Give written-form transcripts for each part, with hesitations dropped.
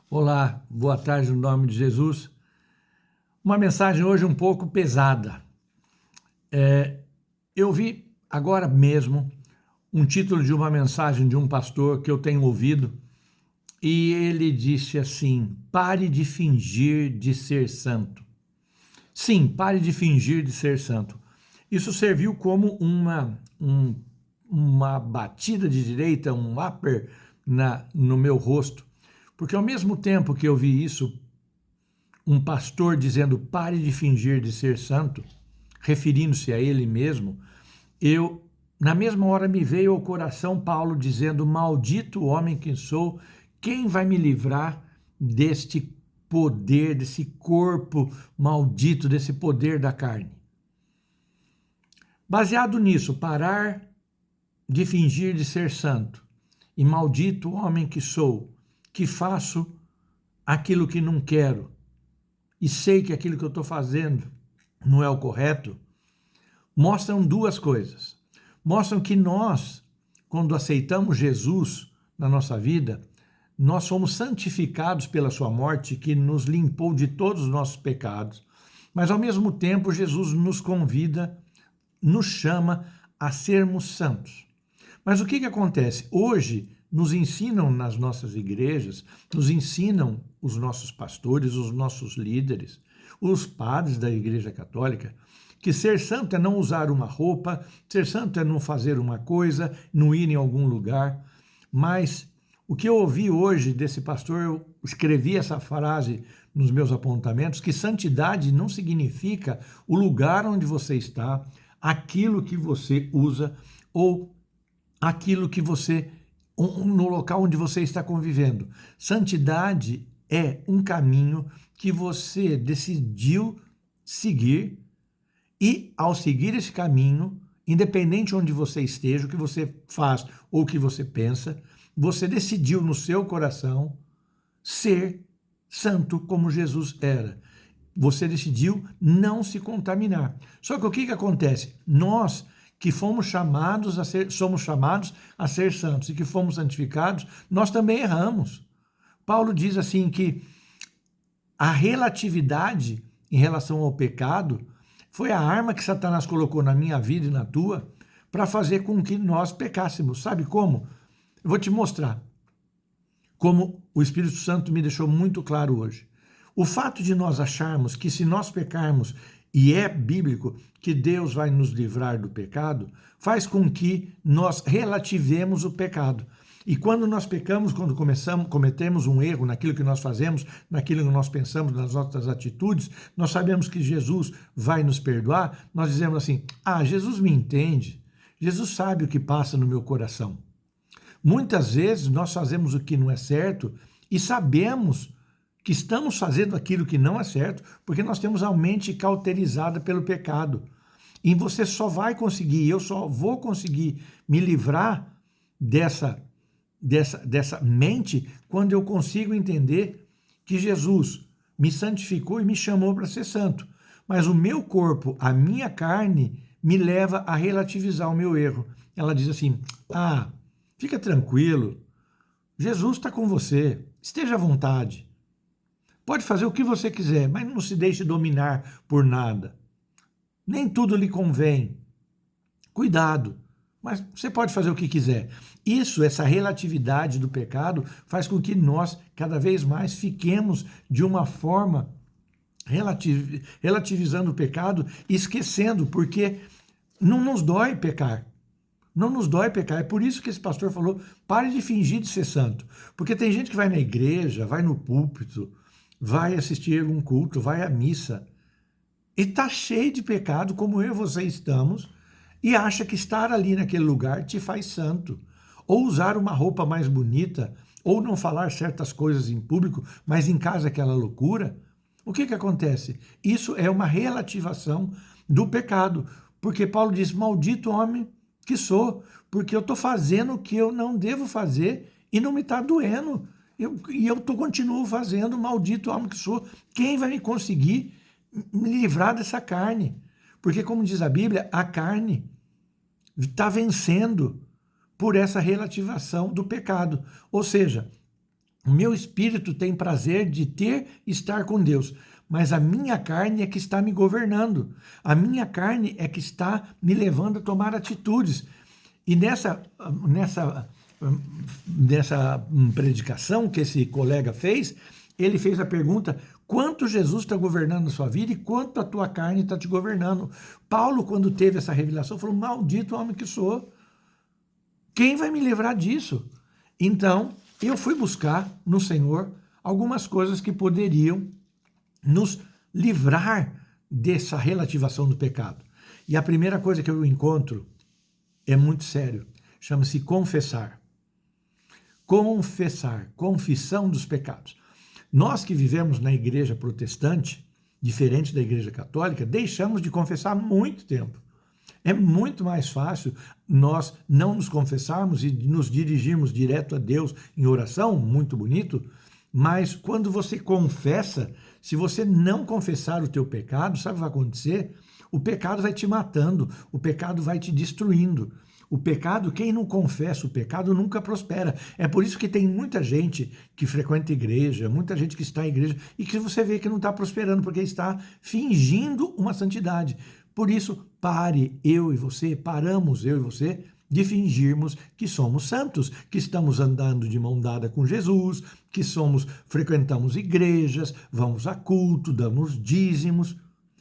Olá, boa tarde no nome de Jesus. Uma mensagem hoje um pouco pesada. Eu vi agora mesmo um título de uma mensagem de um pastor que eu tenho ouvido e ele disse assim: pare de fingir de ser santo. Sim, pare de fingir de ser santo. Isso serviu como uma batida de direita, um upper no meu rosto, porque ao mesmo tempo que eu vi isso, um pastor dizendo pare de fingir de ser santo, referindo-se a ele mesmo, na mesma hora me veio ao coração Paulo dizendo: maldito homem que sou, quem vai me livrar deste poder, desse corpo maldito, desse poder da carne? Baseado nisso, parar de fingir de ser santo, e maldito homem que sou, que faço aquilo que não quero, e sei que aquilo que eu estou fazendo não é o correto, mostram duas coisas. Mostram que nós, quando aceitamos Jesus na nossa vida, nós somos santificados pela sua morte, que nos limpou de todos os nossos pecados. Mas, ao mesmo tempo, Jesus nos convida, nos chama a sermos santos. Mas o que acontece? Hoje, nos ensinam nas nossas igrejas, nos ensinam os nossos pastores, os nossos líderes, os padres da Igreja Católica, que ser santo é não usar uma roupa, ser santo é não fazer uma coisa, não ir em algum lugar. Mas o que eu ouvi hoje desse pastor, eu escrevi essa frase nos meus apontamentos, que santidade não significa o lugar onde você está, aquilo que você usa ou aquilo que você, no local onde você está convivendo. Santidade é um caminho que você decidiu seguir e, ao seguir esse caminho, independente onde você esteja, o que você faz ou o que você pensa, você decidiu no seu coração ser santo como Jesus era. Você decidiu não se contaminar. Só que o que acontece? Nós que somos chamados a ser santos e que fomos santificados, nós também erramos. Paulo diz assim que a relatividade em relação ao pecado foi a arma que Satanás colocou na minha vida e na tua para fazer com que nós pecássemos. Sabe como? Eu vou te mostrar como o Espírito Santo me deixou muito claro hoje. O fato de nós acharmos que se nós pecarmos, e é bíblico, que Deus vai nos livrar do pecado, faz com que nós relativemos o pecado. E quando nós pecamos, quando cometemos um erro naquilo que nós fazemos, naquilo que nós pensamos, nas nossas atitudes, nós sabemos que Jesus vai nos perdoar, nós dizemos assim: Jesus me entende, Jesus sabe o que passa no meu coração. Muitas vezes nós fazemos o que não é certo e sabemos que estamos fazendo aquilo que não é certo, porque nós temos a mente cauterizada pelo pecado. E você só vai conseguir, eu só vou conseguir me livrar dessa mente quando eu consigo entender que Jesus me santificou e me chamou para ser santo. Mas o meu corpo, a minha carne, me leva a relativizar o meu erro. Ela diz assim: fica tranquilo, Jesus está com você, esteja à vontade. Pode fazer o que você quiser, mas não se deixe dominar por nada. Nem tudo lhe convém. Cuidado, mas você pode fazer o que quiser. Essa relatividade do pecado faz com que nós, cada vez mais, fiquemos de uma forma relativizando o pecado e esquecendo, porque não nos dói pecar. Não nos dói pecar. É por isso que esse pastor falou: pare de fingir de ser santo. Porque tem gente que vai na igreja, vai no púlpito, vai assistir um culto, vai à missa, e está cheio de pecado, como eu e você estamos, e acha que estar ali naquele lugar te faz santo. Ou usar uma roupa mais bonita, ou não falar certas coisas em público, mas em casa aquela loucura. O que acontece? Isso é uma relativação do pecado, porque Paulo diz: maldito homem que sou, porque eu estou fazendo o que eu não devo fazer e não me está doendo. Continuo fazendo, maldito homem que sou. Quem vai me conseguir me livrar dessa carne? Porque, como diz a Bíblia, a carne está vencendo por essa relativação do pecado. Ou seja, O meu espírito tem prazer de estar com Deus, mas a minha carne é que está me governando. A minha carne é que está me levando a tomar atitudes. E nessa predicação que esse colega fez, ele fez a pergunta: quanto Jesus está governando a sua vida e quanto a tua carne está te governando? Paulo, quando teve essa revelação, falou: maldito homem que sou. Quem vai me livrar disso? Então, eu fui buscar no Senhor algumas coisas que poderiam nos livrar dessa relativação do pecado. E a primeira coisa que eu encontro é muito sério. Chama-se confessar. Confessar, confissão dos pecados. Nós que vivemos na igreja protestante, diferente da igreja católica, deixamos de confessar há muito tempo. É muito mais fácil nós não nos confessarmos e nos dirigirmos direto a Deus em oração, muito bonito, mas quando você confessa, se você não confessar o teu pecado, sabe o que vai acontecer? O pecado vai te matando, o pecado vai te destruindo. O pecado, quem não confessa o pecado nunca prospera. É por isso que tem muita gente que frequenta a igreja, muita gente que está em igreja e que você vê que não está prosperando porque está fingindo uma santidade. Por isso, paramos eu e você, de fingirmos que somos santos, que estamos andando de mão dada com Jesus, que frequentamos igrejas, vamos a culto, damos dízimos.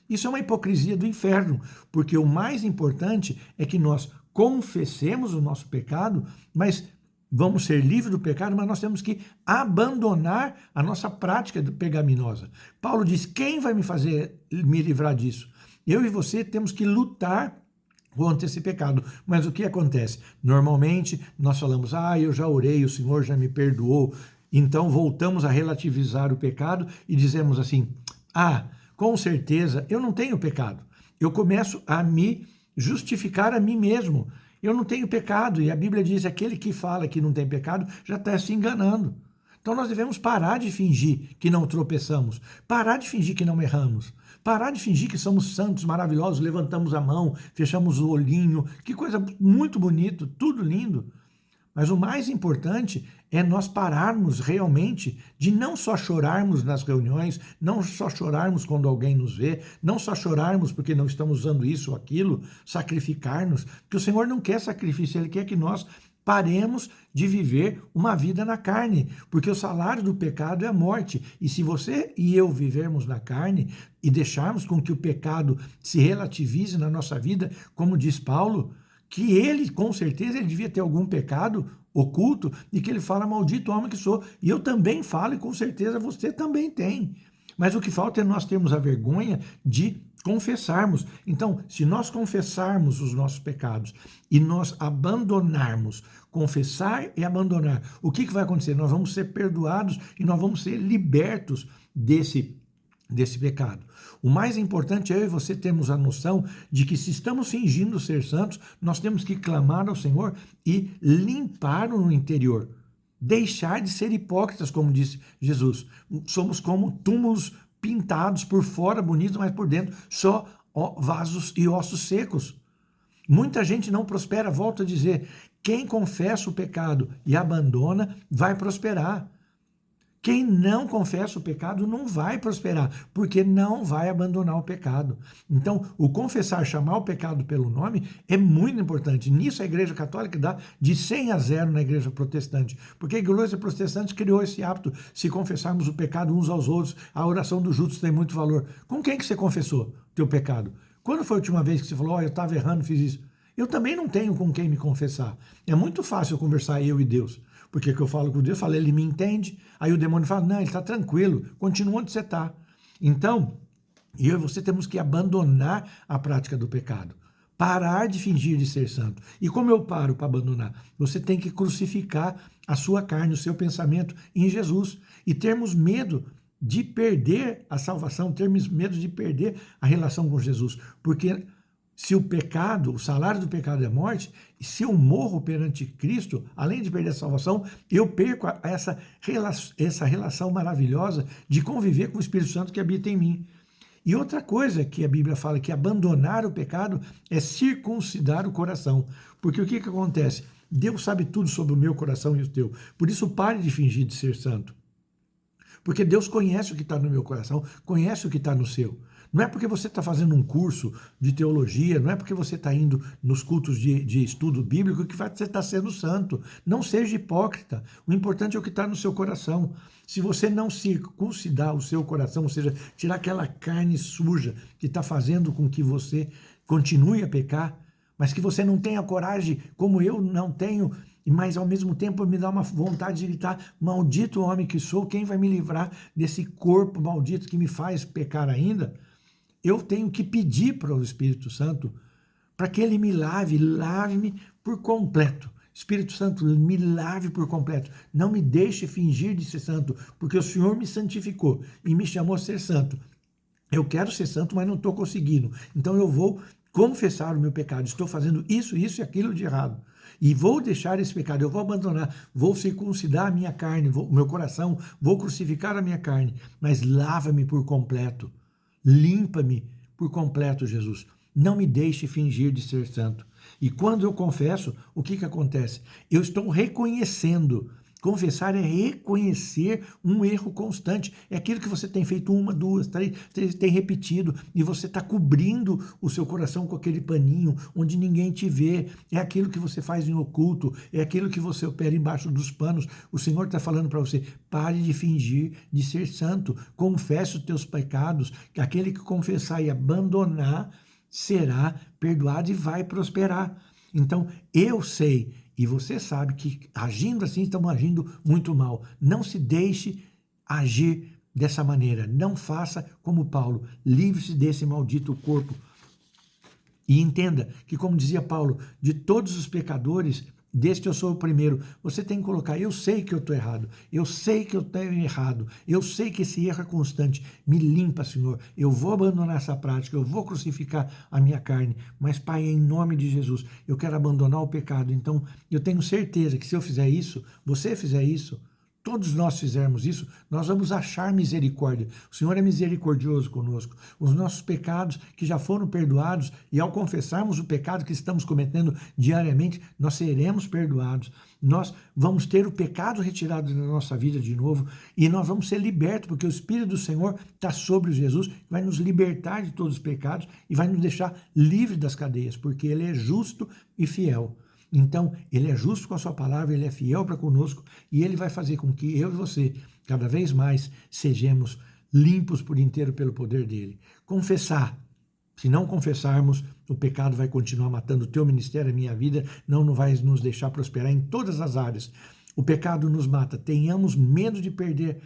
Isso é uma hipocrisia do inferno, porque o mais importante é que nós confessemos o nosso pecado, mas vamos ser livres do pecado, mas nós temos que abandonar a nossa prática pecaminosa. Paulo diz: quem vai me livrar disso? Eu e você temos que lutar contra esse pecado. Mas o que acontece? Normalmente nós falamos: eu já orei, o Senhor já me perdoou. Então voltamos a relativizar o pecado e dizemos assim: com certeza eu não tenho pecado. Eu começo a me justificar a mim mesmo. Eu não tenho pecado. E a Bíblia diz: aquele que fala que não tem pecado já está se enganando. Então nós devemos parar de fingir que não tropeçamos, parar de fingir que não erramos, parar de fingir que somos santos, maravilhosos, levantamos a mão, fechamos o olhinho, que coisa muito bonito, tudo lindo. Mas o mais importante é nós pararmos realmente de não só chorarmos nas reuniões, não só chorarmos quando alguém nos vê, não só chorarmos porque não estamos usando isso ou aquilo, sacrificar-nos, porque o Senhor não quer sacrifício, Ele quer que nós paremos de viver uma vida na carne, porque o salário do pecado é a morte. E se você e eu vivermos na carne e deixarmos com que o pecado se relativize na nossa vida, como diz Paulo, que ele, com certeza, ele devia ter algum pecado oculto e que ele fala: maldito homem que sou. E eu também falo e com certeza você também tem. Mas o que falta é nós termos a vergonha de confessarmos. Então, se nós confessarmos os nossos pecados e nós abandonarmos, confessar e abandonar, o que vai acontecer? Nós vamos ser perdoados e nós vamos ser libertos desse pecado. O mais importante é eu e você termos a noção de que se estamos fingindo ser santos, nós temos que clamar ao Senhor e limpar no interior. Deixar de ser hipócritas, como disse Jesus. Somos como túmulos pintados por fora, bonitos, mas por dentro só vasos e ossos secos. Muita gente não prospera, volto a dizer, quem confessa o pecado e abandona vai prosperar. Quem não confessa o pecado não vai prosperar, porque não vai abandonar o pecado. Então, o confessar, chamar o pecado pelo nome é muito importante. Nisso a Igreja Católica dá de 100-0 na Igreja Protestante, porque a Igreja Protestante criou esse hábito, se confessarmos o pecado uns aos outros, a oração dos justos tem muito valor. Com quem que você confessou o teu pecado? Quando foi a última vez que você falou: eu estava errando, fiz isso? Eu também não tenho com quem me confessar. É muito fácil conversar eu e Deus. Porque que eu falo com Deus, eu falo: ele me entende. Aí o demônio fala: não, ele está tranquilo, continua onde você está. Então, eu e você temos que abandonar a prática do pecado. Parar de fingir de ser santo. E como eu paro para abandonar? Você tem que crucificar a sua carne, o seu pensamento em Jesus. E termos medo de perder a salvação, termos medo de perder a relação com Jesus. Porque se o pecado, o salário do pecado é morte, e se eu morro perante Cristo, além de perder a salvação, eu perco essa relação maravilhosa de conviver com o Espírito Santo que habita em mim. E outra coisa que a Bíblia fala, que abandonar o pecado é circuncidar o coração. Porque o que acontece? Deus sabe tudo sobre o meu coração e o teu. Por isso, pare de fingir de ser santo. Porque Deus conhece o que está no meu coração, conhece o que está no seu. Não é porque você está fazendo um curso de teologia, não é porque você está indo nos cultos de estudo bíblico que você está sendo santo. Não seja hipócrita. O importante é o que está no seu coração. Se você não circuncidar o seu coração, ou seja, tirar aquela carne suja que está fazendo com que você continue a pecar, mas que você não tenha coragem, como eu não tenho, mas ao mesmo tempo me dá uma vontade de gritar: maldito homem que sou, quem vai me livrar desse corpo maldito que me faz pecar ainda? Eu tenho que pedir para o Espírito Santo para que ele me lave, lave-me por completo. Espírito Santo, me lave por completo. Não me deixe fingir de ser santo, porque o Senhor me santificou e me chamou a ser santo. Eu quero ser santo, mas não estou conseguindo. Então eu vou confessar o meu pecado. Estou fazendo isso, isso e aquilo de errado. E vou deixar esse pecado, eu vou abandonar, vou circuncidar a minha carne, o meu coração, vou crucificar a minha carne, mas lava-me por completo. Limpa-me por completo, Jesus. Não me deixe fingir de ser santo. E quando eu confesso, o que acontece? Eu estou reconhecendo. Confessar é reconhecer um erro constante. É aquilo que você tem feito uma, duas, três, tem repetido, e você está cobrindo o seu coração com aquele paninho onde ninguém te vê. É aquilo que você faz em oculto, é aquilo que você opera embaixo dos panos. O Senhor está falando para você: pare de fingir de ser santo. Confesse os teus pecados, que aquele que confessar e abandonar será perdoado e vai prosperar. Então, eu sei, e você sabe que agindo assim estamos agindo muito mal. Não se deixe agir dessa maneira. Não faça como Paulo. Livre-se desse maldito corpo. E entenda que, como dizia Paulo, de todos os pecadores, deste eu sou o primeiro. Você tem que colocar: eu sei que eu estou errado, eu sei que eu tenho errado, eu sei que esse erro é constante. Me limpa, Senhor. Eu vou abandonar essa prática, eu vou crucificar a minha carne. Mas, Pai, em nome de Jesus, eu quero abandonar o pecado. Então, eu tenho certeza que se eu fizer isso, você fizer isso, todos nós fizermos isso, nós vamos achar misericórdia. O Senhor é misericordioso conosco. Os nossos pecados que já foram perdoados, e ao confessarmos o pecado que estamos cometendo diariamente, nós seremos perdoados. Nós vamos ter o pecado retirado da nossa vida de novo, e nós vamos ser libertos, porque o Espírito do Senhor está sobre Jesus, vai nos libertar de todos os pecados e vai nos deixar livres das cadeias, porque Ele é justo e fiel. Então, Ele é justo com a sua palavra, Ele é fiel para conosco, e Ele vai fazer com que eu e você, cada vez mais, sejamos limpos por inteiro pelo poder dEle. Confessar. Se não confessarmos, o pecado vai continuar matando o teu ministério, a minha vida, não vai nos deixar prosperar em todas as áreas. O pecado nos mata. Tenhamos medo de perder,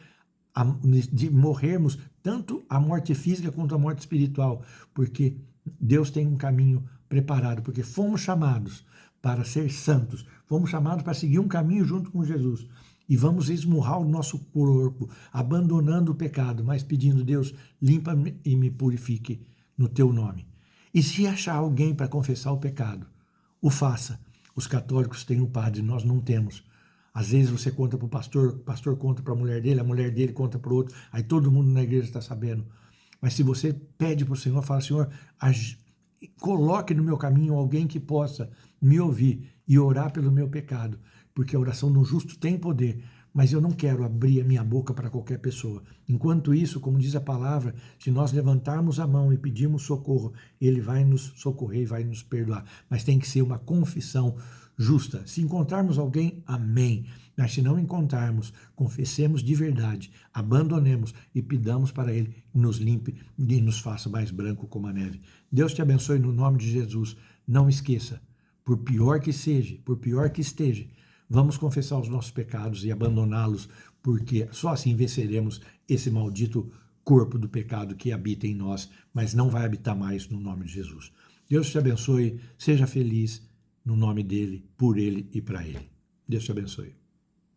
de morrermos, tanto a morte física quanto a morte espiritual, porque Deus tem um caminho preparado, porque fomos chamados para ser santos, fomos chamados para seguir um caminho junto com Jesus, e vamos esmurrar o nosso corpo, abandonando o pecado, mas pedindo: Deus, limpa-me e me purifique no teu nome. E se achar alguém para confessar o pecado, o faça. Os católicos têm um padre, nós não temos. Às vezes você conta para o pastor conta para a mulher dele conta para o outro, aí todo mundo na igreja está sabendo. Mas se você pede para o Senhor, fala: Senhor, coloque no meu caminho alguém que possa me ouvir e orar pelo meu pecado, porque a oração do justo tem poder, mas eu não quero abrir a minha boca para qualquer pessoa. Enquanto isso, como diz a palavra, se nós levantarmos a mão e pedirmos socorro, Ele vai nos socorrer e vai nos perdoar. Mas tem que ser uma confissão justa. Se encontrarmos alguém, amém. Mas se não encontrarmos, confessemos de verdade, abandonemos e pidamos para Ele que nos limpe e nos faça mais branco como a neve. Deus te abençoe no nome de Jesus. Não esqueça, por pior que seja, por pior que esteja, vamos confessar os nossos pecados e abandoná-los, porque só assim venceremos esse maldito corpo do pecado que habita em nós, mas não vai habitar mais no nome de Jesus. Deus te abençoe, seja feliz no nome dele, por ele e para ele. Deus te abençoe.